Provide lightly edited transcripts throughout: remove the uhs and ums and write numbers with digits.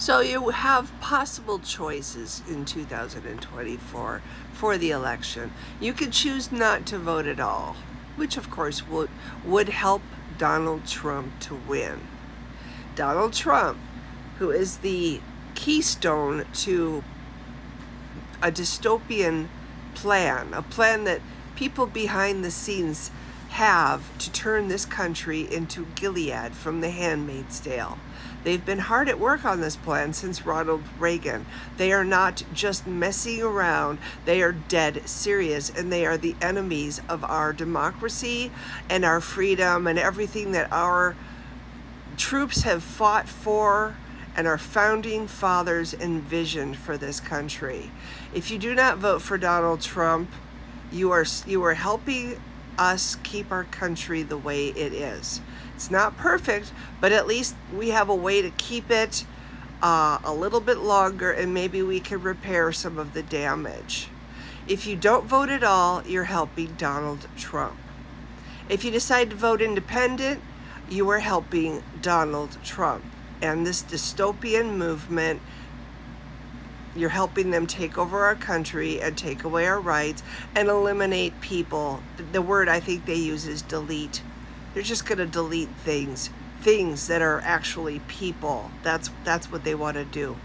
So you have possible choices in 2024 for the election. You could choose not to vote at all, which of course would help Donald Trump to win. Donald Trump, who is the keystone to a dystopian plan, a plan that people behind the scenes have to turn this country into Gilead from The Handmaid's Tale. They've been hard at work on this plan since Ronald Reagan. They are not just messing around, they are dead serious, and they are the enemies of our democracy and our freedom and everything that our troops have fought for and our founding fathers envisioned for this country. If you do not vote for Donald Trump, you are helping us keep our country the way it is. It's not perfect, but at least we have a way to keep it a little bit longer, and maybe we can repair some of the damage. If you don't vote at all, you're helping Donald Trump. If you decide to vote independent, you are helping Donald Trump. And this dystopian movement, you're helping them take over our country and take away our rights and eliminate people. The word I think they use is delete. They're just going to delete things that are actually people. That's what they want to do.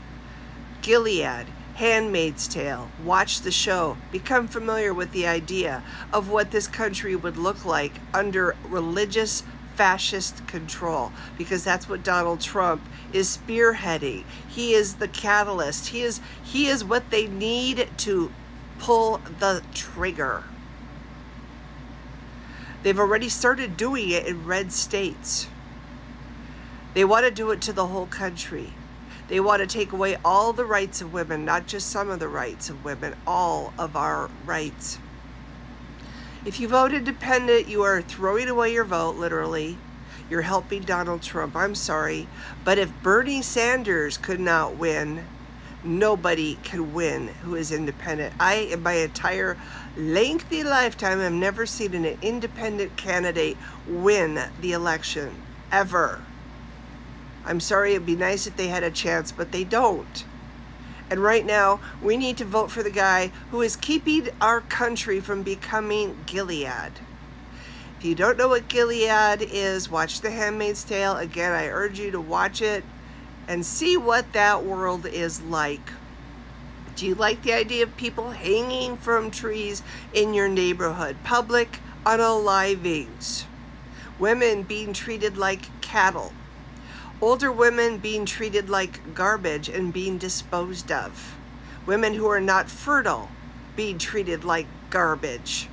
Gilead, Handmaid's Tale, watch the show. Become familiar with the idea of what this country would look like under religious fascist control, because that's what Donald Trump is spearheading. He is the catalyst. He is what they need to pull the trigger. They've already started doing it in red states. They want to do it to the whole country. They want to take away all the rights of women, not just some of the rights of women, all of our rights. If you vote independent, you are throwing away your vote, literally. You're helping Donald Trump. I'm sorry. But if Bernie Sanders could not win, nobody can win who is independent. In my entire lengthy lifetime, I've never seen an independent candidate win the election, ever. I'm sorry, it'd be nice if they had a chance, but they don't. And right now, we need to vote for the guy who is keeping our country from becoming Gilead. If you don't know what Gilead is, watch The Handmaid's Tale. Again, I urge you to watch it and see what that world is like. Do you like the idea of people hanging from trees in your neighborhood? Public unalivings. Women being treated like cattle. Older women being treated like garbage and being disposed of. Women who are not fertile being treated like garbage.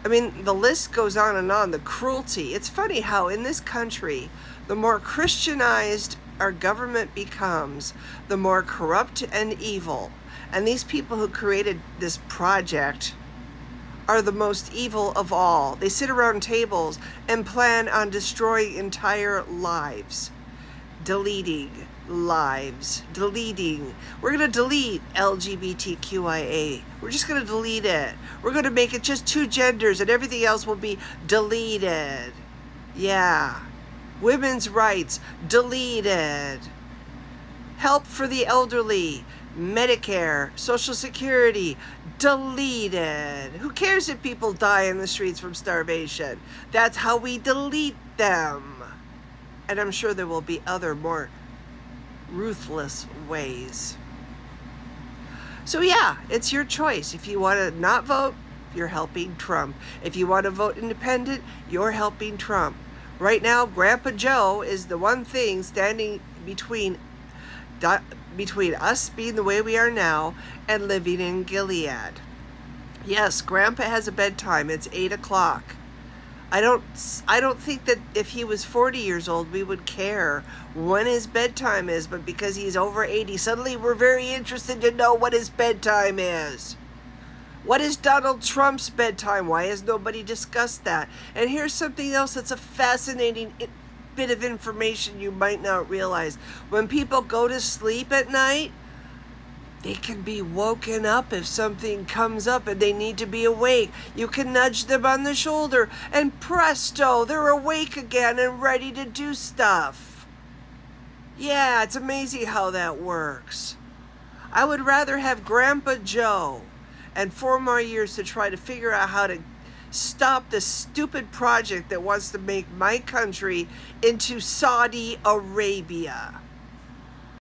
I mean, the list goes on and on, the cruelty. It's funny how in this country, the more Christianized our government becomes, the more corrupt and evil. And these people who created this project are the most evil of all. They sit around tables and plan on destroying entire lives. Deleting lives. Deleting. We're going to delete LGBTQIA. We're just going to delete it. We're going to make it just 2 genders and everything else will be deleted. Yeah. Women's rights, deleted. Help for the elderly, Medicare, Social Security, deleted. Who cares if people die in the streets from starvation? That's how we delete them. And I'm sure there will be other more ruthless ways. So yeah, it's your choice. If you want to not vote, you're helping Trump. If you want to vote independent, you're helping Trump. Right now, Grandpa Joe is the one thing standing between us being the way we are now and living in Gilead. Yes, Grandpa has a bedtime. It's 8 o'clock. I don't think that if he was 40 years old, we would care when his bedtime is, but because he's over 80, suddenly we're very interested to know what his bedtime is. What is Donald Trump's bedtime? Why has nobody discussed that? And here's something else that's a fascinating bit of information you might not realize. When people go to sleep at night, they can be woken up if something comes up and they need to be awake. You can nudge them on the shoulder and presto, they're awake again and ready to do stuff. Yeah, it's amazing how that works. I would rather have Grandpa Joe and 4 more years to try to figure out how to stop this stupid project that wants to make my country into Saudi Arabia.